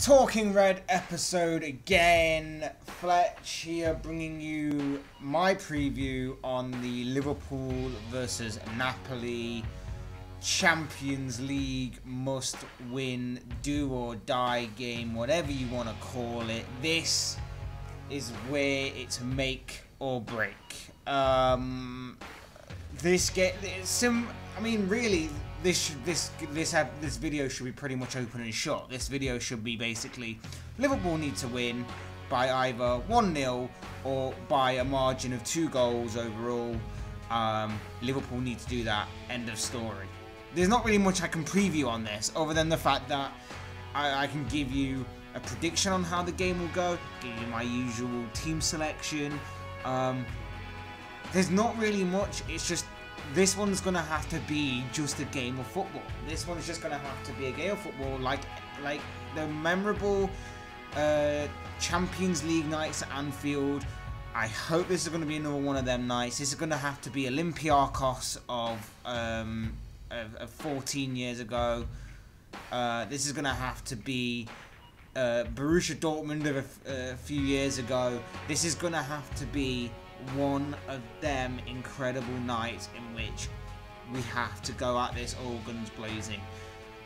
Talking Red episode again. Fletch here bringing you my preview on the Liverpool versus Napoli Champions League must-win, do or die game, whatever you want to call it. This is where it's make or break. This video should be pretty much open and shut. This video should be basically Liverpool need to win by either 1-0 or by a margin of 2 goals overall. Liverpool need to do that. End of story. There's not really much I can preview on this other than the fact that I can give you a prediction on how the game will go, give you my usual team selection. There's not really much. It's just this one's going to have to be just a game of football. This one's just going to have to be a game of football like the memorable Champions League nights at Anfield. I hope this is going to be another one of them nights. This is going to have to be Olympiacos of 14 years ago. This is going to have to be Borussia Dortmund of a few years ago. This is going to have to be one of them incredible nights in which we have to go at this all guns blazing.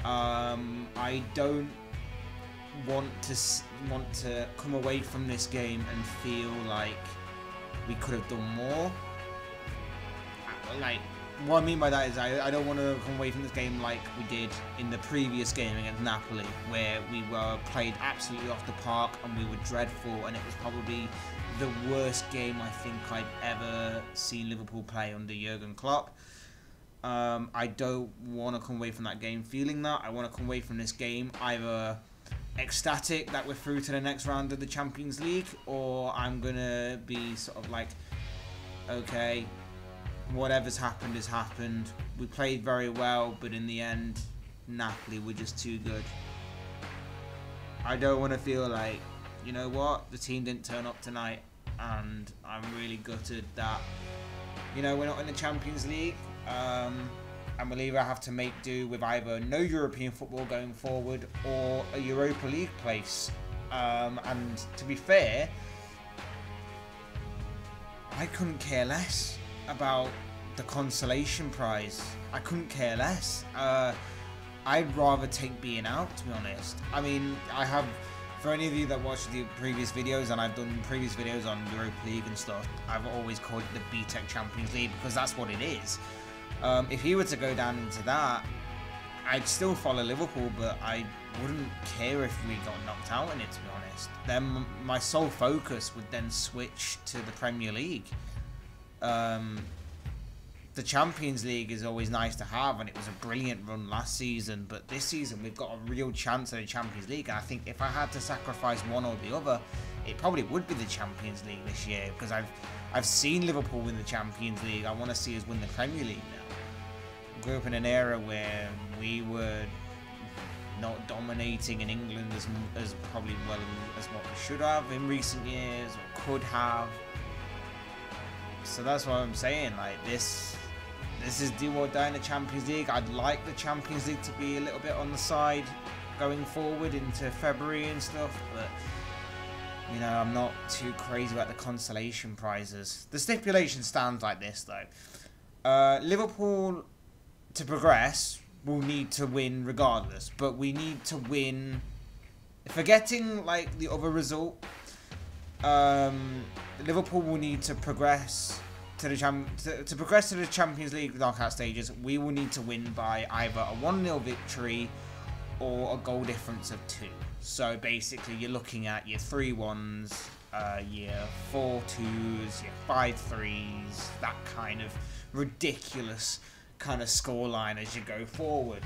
I don't want to come away from this game and feel like we could have done more. Like, what I mean by that is I don't want to come away from this game like we did in the previous game against Napoli, where we were played absolutely off the park and we were dreadful, and it was probably the worst game I think I've ever seen Liverpool play under Jurgen Klopp. I don't want to come away from that game feeling that. I want to come away from this game either ecstatic that we're through to the next round of the Champions League, or I'm going to be sort of like, okay, whatever's happened has happened. We played very well, but in the end, Napoli were just too good. I don't want to feel like, you know what, the team didn't turn up tonight, and I'm really gutted that, you know, we're not in the Champions League. I believe I have to make do with either no European football going forward or a Europa League place. And to be fair, I couldn't care less about the consolation prize. I couldn't care less. I'd rather take being out, to be honest. I mean, for any of you that watched the previous videos, and I've done previous videos on Europa League and stuff, I've always called it the BTEC Champions League because that's what it is. If he were to go down into that, I'd still follow Liverpool, but I wouldn't care if we got knocked out in it, to be honest. Then my sole focus would then switch to the Premier League. The Champions League is always nice to have, and it was a brilliant run last season, but this season we've got a real chance at the Champions League, and I think if I had to sacrifice one or the other, it probably would be the Champions League this year, because I've seen Liverpool win the Champions League. I want to see us win the Premier League now. I grew up in an era where we were not dominating in England as probably well as what we should have in recent years, or could have. So that's what I'm saying, like, this is do or die in the Champions League. I'd like the Champions League to be a little bit on the side going forward into February and stuff, but, you know, I'm not too crazy about the consolation prizes. The stipulation stands like this, though. Liverpool, to progress, will need to win regardless, but we need to win, forgetting, like, the other result. Liverpool will need to progress to the Champions League knockout stages. We will need to win by either a 1-0 victory or a goal difference of 2. So basically, you're looking at your 3-1s, your 4-2s, your 5-3s, that kind of ridiculous kind of scoreline as you go forward.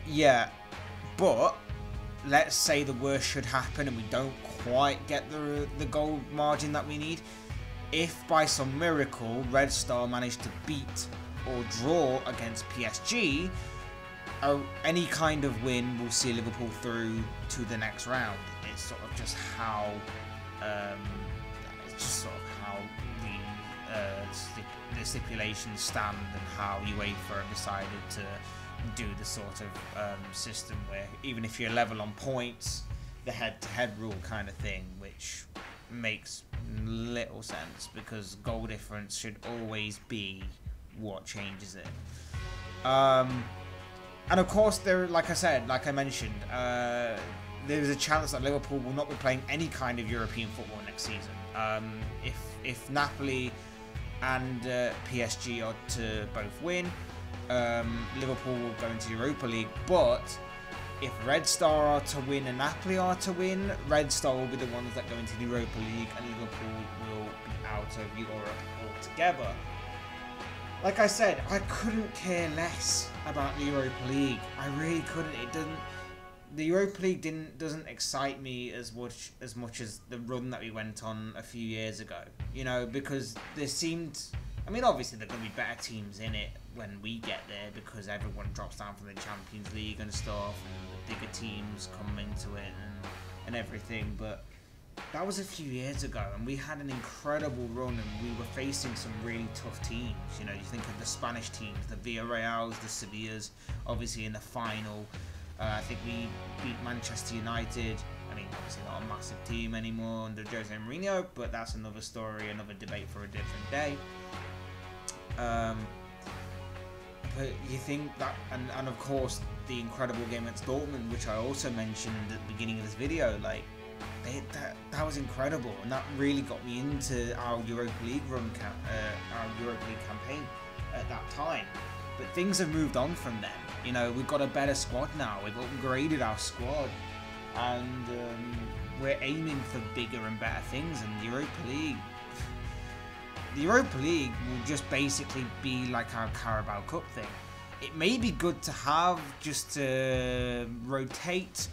Yeah, but let's say the worst should happen and we don't quite get the goal margin that we need. If by some miracle Red Star managed to beat or draw against PSG, any kind of win will see Liverpool through to the next round. It's sort of just how the stipulations stand, and how UEFA have decided to do the sort of system where even if you're level on points, the head-to-head rule kind of thing, which makes little sense because goal difference should always be what changes it. And of course, like I mentioned, there's a chance that Liverpool will not be playing any kind of European football next season. If Napoli and PSG are to both win, Liverpool will go into Europa League. But if Red Star are to win and Napoli are to win, Red Star will be the ones that go into the Europa League, and Liverpool will be out of Europe altogether. Like I said, I couldn't care less about the Europa League. I really couldn't. The Europa League doesn't excite me as much as the run that we went on a few years ago. You know, because there seemed, I mean, obviously there are going to be better teams in it when we get there because everyone drops down from the Champions League and stuff, and the bigger teams come into it and everything. But that was a few years ago, and we had an incredible run, and we were facing some really tough teams. You know, you think of the Spanish teams, the Villarreals, the Sevillas, obviously in the final. I think we beat Manchester United. I mean, obviously not a massive team anymore under Jose Mourinho, but that's another story, another debate for a different day. But you think that, and of course the incredible game against Dortmund, which I also mentioned at the beginning of this video, like that was incredible, and that really got me into our Europa League our Europa League campaign at that time. But things have moved on from then. You know, we've got a better squad now. We've upgraded our squad, and we're aiming for bigger and better things. And the Europa League will just basically be like our Carabao Cup thing. It may be good to have just to rotate,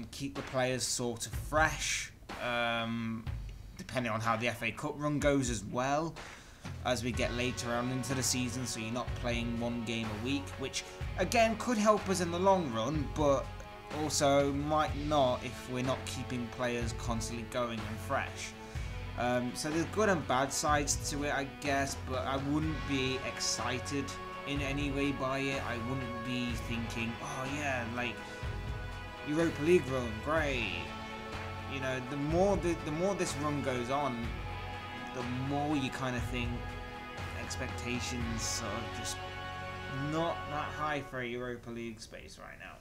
keep the players sort of fresh, depending on how the FA Cup run goes as well, as we get later on into the season, so you're not playing one game a week, which again could help us in the long run, but also might not if we're not keeping players constantly going and fresh. So there's good and bad sides to it, I guess, but I wouldn't be excited in any way by it. I wouldn't be thinking, oh yeah, like Europa League run, great. You know, the more this run goes on, the more you kind of think expectations sort of just not that high for a Europa League space right now.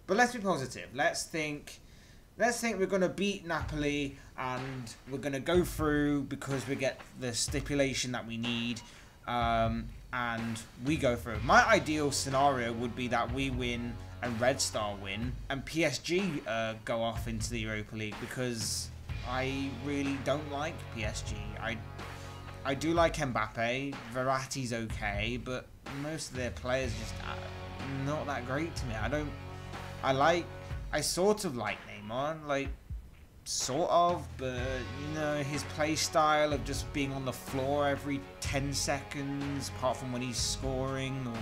But let's be positive. Let's think we're going to beat Napoli and we're going to go through because we get the stipulation that we need, and we go through. My ideal scenario would be that we win and Red Star win and PSG go off into the Europa League, because I really don't like PSG. I do like Mbappe. Verratti's okay, but most of their players just not that great to me. I sort of like Neymar, like sort of, but you know, his play style of just being on the floor every 10 seconds, apart from when he's scoring or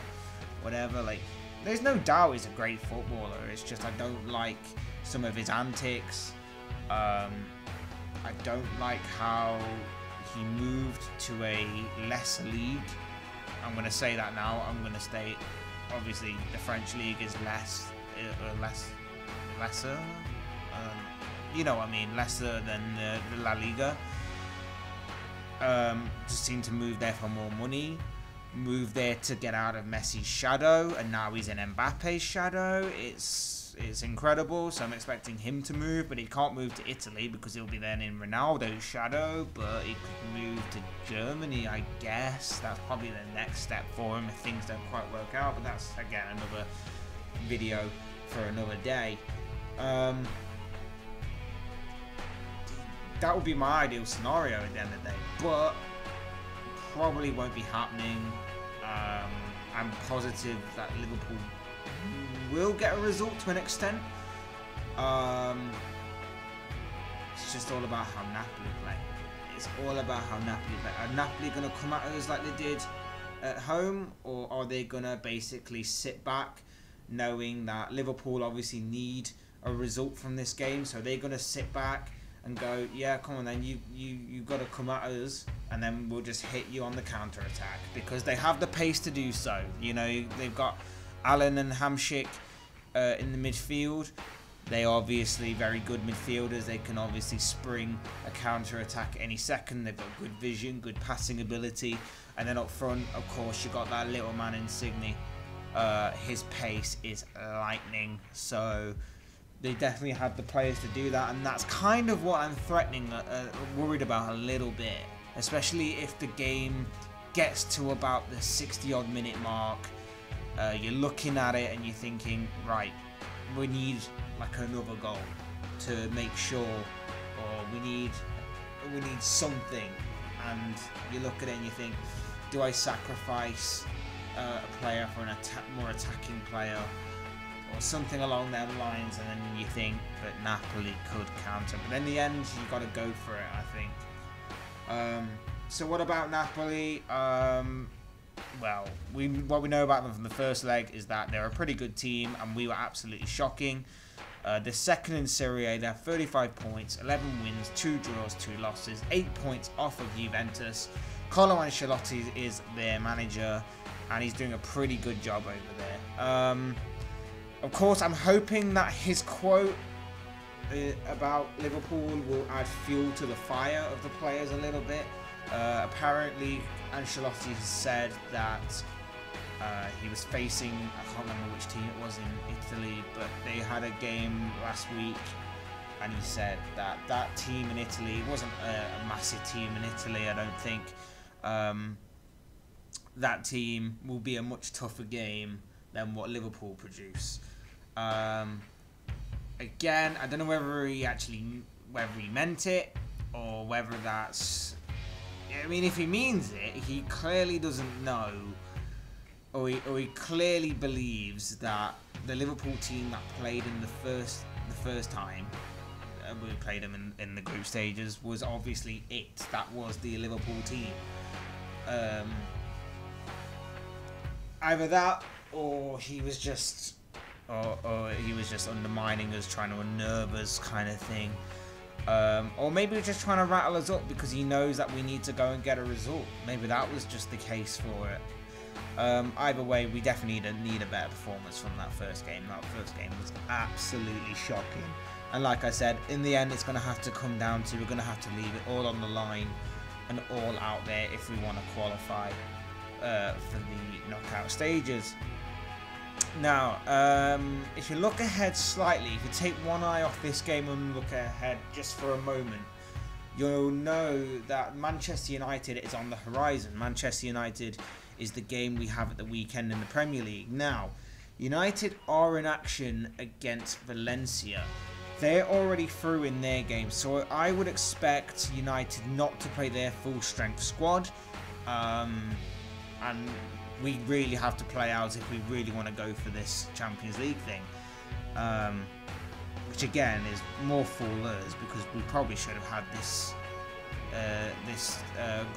whatever, like there's no doubt he's a great footballer. It's just I don't like some of his antics. I don't like how he moved to a lesser league. I'm going to say that now. I'm going to state, obviously, the French league is lesser. You know what I mean, lesser than the La Liga. Just seemed to move there for more money. Moved there to get out of Messi's shadow, and now he's in Mbappe's shadow. It's incredible, so I'm expecting him to move, but he can't move to Italy because he'll be then in Ronaldo's shadow, but he could move to Germany, I guess. That's probably the next step for him if things don't quite work out, but that's, again, another video for another day. That would be my ideal scenario at the end of the day, but probably won't be happening. I'm positive that Liverpool will get a result to an extent. It's just all about how Napoli play. It's all about how Napoli play. Are Napoli going to come at us like they did at home, or are they going to basically sit back knowing that Liverpool obviously need a result from this game, so they're going to sit back and go, yeah, come on then, you got to come at us, and then we'll just hit you on the counter attack, because they have the pace to do so. You know, they've got Allen and Hamsik in the midfield. They are obviously very good midfielders. They can obviously spring a counter-attack any second. They've got good vision, good passing ability. And then up front, of course, you've got that little man Insigne. His pace is lightning. So they definitely have the players to do that. And that's kind of what I'm worried about a little bit. Especially if the game gets to about the 60-odd minute mark. You're looking at it and you're thinking, right, we need like another goal to make sure, or we need something. And you look at it and you think, do I sacrifice a player for an more attacking player or something along them lines? And then you think that Napoli could counter, but in the end you got to go for it, I think. So what about Napoli? Well, what we know about them from the first leg is that they're a pretty good team, and we were absolutely shocking. They're second in Serie A. They have 35 points, 11 wins, 2 draws, 2 losses, 8 points off of Juventus. Carlo Ancelotti is their manager, and he's doing a pretty good job over there. Of course, I'm hoping that his quote about Liverpool will add fuel to the fire of the players a little bit. Apparently, Ancelotti has said that he was facing, I can't remember which team it was in Italy, but they had a game last week, and he said that that team in Italy, it wasn't a massive team in Italy, I don't think. That team will be a much tougher game than what Liverpool produce. Again, I don't know whether he meant it, or whether that's... I mean, if he means it, he clearly doesn't know, or he clearly believes that the Liverpool team that played in the first time we played them in the group stages was obviously it. That was the Liverpool team. Either that, or he was just, undermining us, trying to unnerve us, kind of thing. Or maybe he's just trying to rattle us up because he knows that we need to go and get a result. Maybe that was just the case for it. Either way, we definitely need a better performance from that first game. That first game was absolutely shocking. And like I said, in the end, it's going to have to come down to, we're going to have to leave it all on the line and all out there if we want to qualify for the knockout stages. Now, if you look ahead slightly, if you take one eye off this game and look ahead just for a moment, you'll know that Manchester United is on the horizon. Manchester United is the game we have at the weekend in the Premier League. Now, United are in action against Valencia. They're already through in their game, so I would expect United not to play their full strength squad. And we really have to play out if we really want to go for this Champions League thing. Which again is more fool us, because we probably should have had this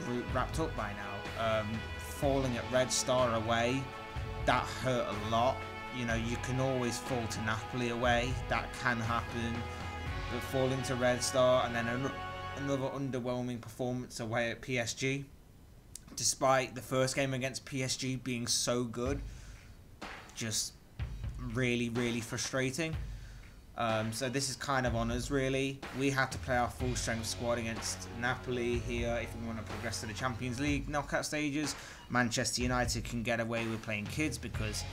group wrapped up by now. Falling at Red Star away, that hurt a lot. You know, you can always fall to Napoli away, that can happen. But falling to Red Star and then another underwhelming performance away at PSG, despite the first game against PSG being so good, just really, really frustrating. So this is kind of on us, really. We have to play our full strength squad against Napoli here if we want to progress to the Champions League knockout stages. Manchester United can get away with playing kids because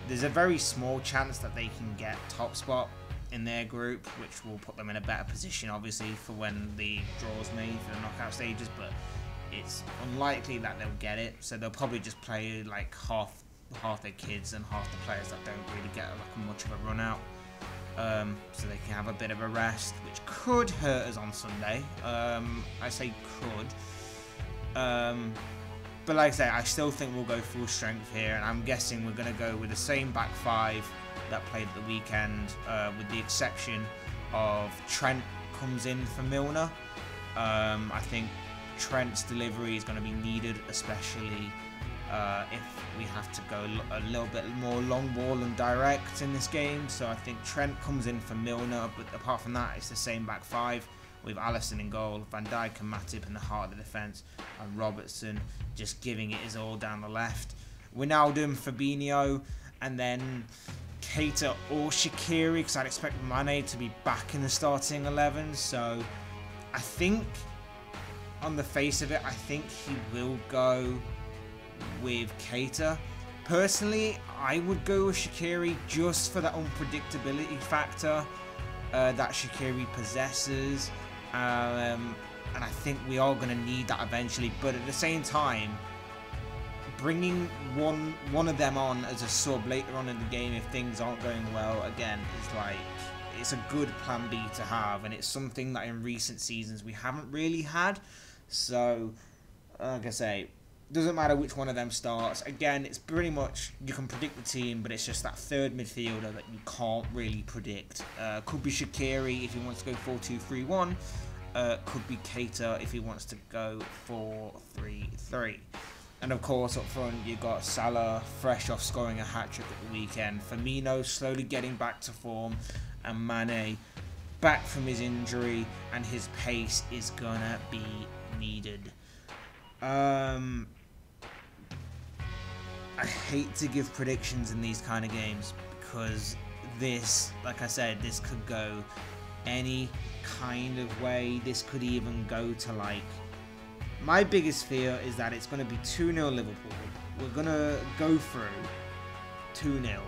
there's a very small chance that they can get top spot in their group, which will put them in a better position, obviously, for when the draw's made for the knockout stages, but it's unlikely that they'll get it, so they'll probably just play like half their kids and half the players that don't really get like much of a run out, so they can have a bit of a rest, which could hurt us on Sunday. I say could, but like I say, I still think we'll go full strength here, and I'm guessing we're going to go with the same back five that played at the weekend, with the exception of Trent comes in for Milner. I think Trent's delivery is going to be needed, especially if we have to go a little bit more long ball and direct in this game. So I think Trent comes in for Milner, but apart from that, it's the same back five with Alisson in goal, Van Dijk and Matip in the heart of the defence, and Robertson just giving it his all down the left. Wijnaldum, Fabinho and then Keita or Shaqiri, because I'd expect Mane to be back in the starting 11. So I think, on the face of it, I think he will go with Keita. Personally, I would go with Shaqiri just for that unpredictability factor that Shaqiri possesses. And I think we are going to need that eventually. But at the same time, bringing one of them on as a sub later on in the game if things aren't going well, again, is like, it's a good plan B to have. And it's something that in recent seasons we haven't really had. So, like I say, doesn't matter which one of them starts. Again, it's pretty much, you can predict the team, but it's just that third midfielder that you can't really predict. Could be Shaqiri if he wants to go 4-2-3-1. Could be Keita if he wants to go 4-3-3. And of course, up front, you got Salah, fresh off scoring a hat-trick at the weekend. Firmino slowly getting back to form. And Mane back from his injury. And his pace is going to be needed. I hate to give predictions in these kind of games because this, like I said, this could go any kind of way. This could even go to, like, my biggest fear is that it's going to be 2-0 Liverpool. We're going to go through 2-0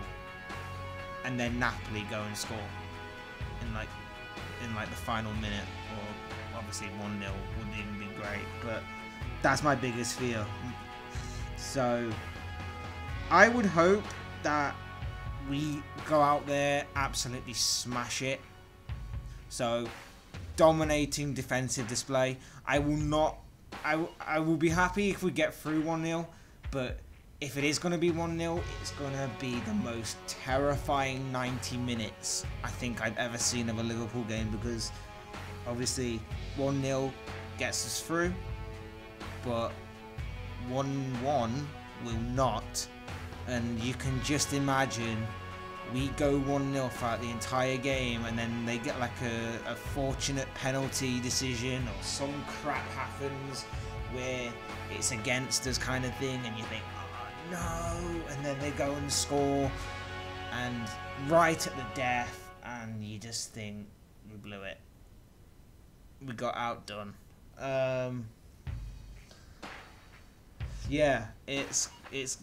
and then Napoli go and score in like the final minute, or obviously 1-0 wouldn't even be great, but that's my biggest fear. So I would hope that we go out there, absolutely smash it. So dominating defensive display. I will be happy if we get through 1-0, but if it is going to be 1-0, it's going to be the most terrifying 90 minutes I think I've ever seen of a Liverpool game, because obviously 1-0 gets us through, but 1-1 will not. And you can just imagine we go 1-0 throughout the entire game, and then they get like a fortunate penalty decision, or some crap happens where it's against us kind of thing, and you think, oh no, and then they go and score, and right at the death, and you just think, we blew it. We got outdone. Yeah, it's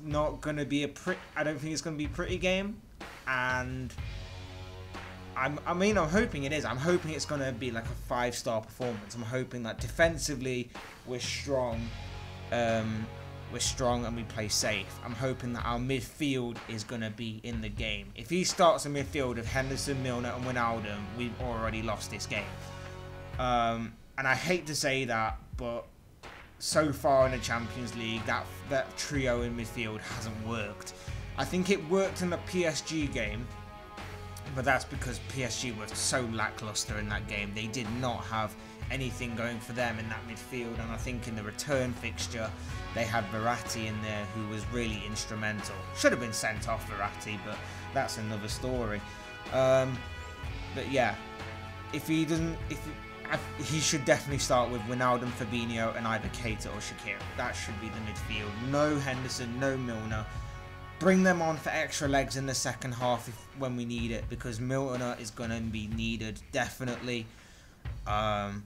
not going to be I don't think it's going to be a pretty game, and I'm hoping it is. I'm hoping it's going to be like a 5-star performance. I'm hoping that defensively we're strong, and we play safe. I'm hoping that our midfield is going to be in the game. If he starts a midfield of Henderson, Milner and Wijnaldum, we've already lost this game. And I hate to say that, but so far in the Champions League, that trio in midfield hasn't worked. I think it worked in the PSG game, but that's because PSG were so lackluster in that game. They did not have anything going for them in that midfield, and I think in the return fixture, they had Verratti in there, who was really instrumental. Should have been sent off, Verratti, but that's another story. But yeah, he should definitely start with Wijnaldum, Fabinho, and either Keita or Shaqiri. That should be the midfield. No Henderson, no Milner. Bring them on for extra legs in the second half when we need it, because Milner is going to be needed, definitely. And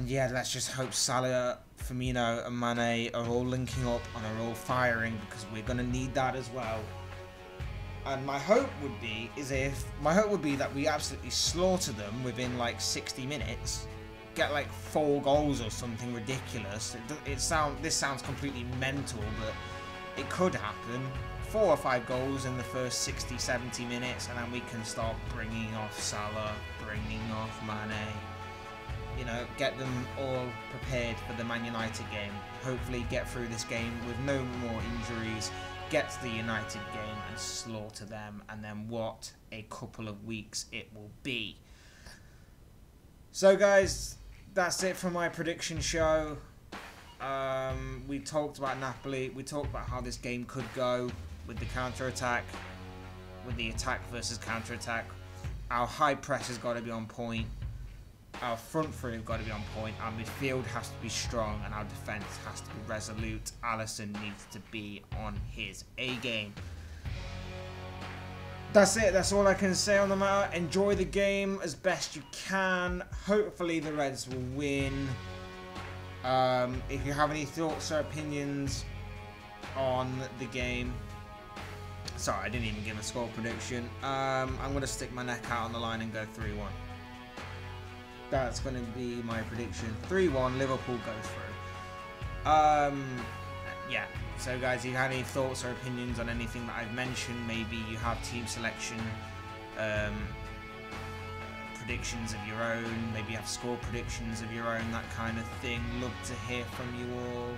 yeah, let's just hope Salah, Firmino and Mane are all linking up and are all firing, because we're going to need that as well. And my hope would be that we absolutely slaughter them within like 60 minutes, get like 4 goals or something ridiculous. This sounds completely mental, but it could happen. 4 or 5 goals in the first 60, 70 minutes, and then we can start bringing off Salah, bringing off Mane. You know, get them all prepared for the Man United game. Hopefully get through this game with no more injuries. Get to the United game and slaughter them, and then what a couple of weeks it will be. So guys, that's it for my prediction show. We talked about Napoli, we talked about how this game could go with the counter-attack, with the attack versus counter-attack. Our high press has got to be on point. Our front three have got to be on point. Our midfield has to be strong, and our defence has to be resolute. Alisson needs to be on his A game. That's it. That's all I can say on the matter. Enjoy the game as best you can. Hopefully the Reds will win. If you have any thoughts or opinions on the game, sorry, I didn't even give a score prediction. I'm going to stick my neck out on the line and go 3-1. That's going to be my prediction. 3-1, Liverpool go through. Yeah. So guys, if you have any thoughts or opinions on anything that I've mentioned, maybe you have team selection predictions of your own, maybe you have score predictions of your own, that kind of thing. Love to hear from you all.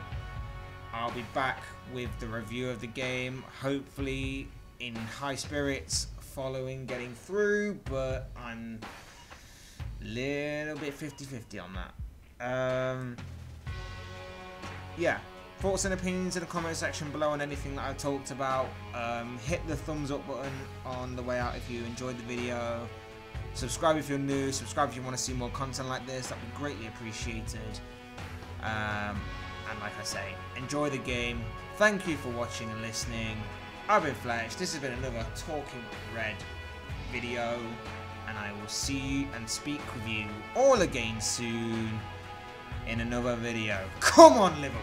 I'll be back with the review of the game, hopefully in high spirits following getting through, but I'm a little bit 50-50 on that. Yeah. Thoughts and opinions in the comment section below on anything that I've talked about. Hit the thumbs up button on the way out if you enjoyed the video. Subscribe if you're new. Subscribe if you want to see more content like this. That would be greatly appreciated. And like I say, enjoy the game. Thank you for watching and listening. I've been Fletch. This has been another Talking Red video. And I will see you and speak with you all again soon in another video. Come on, Liverpool!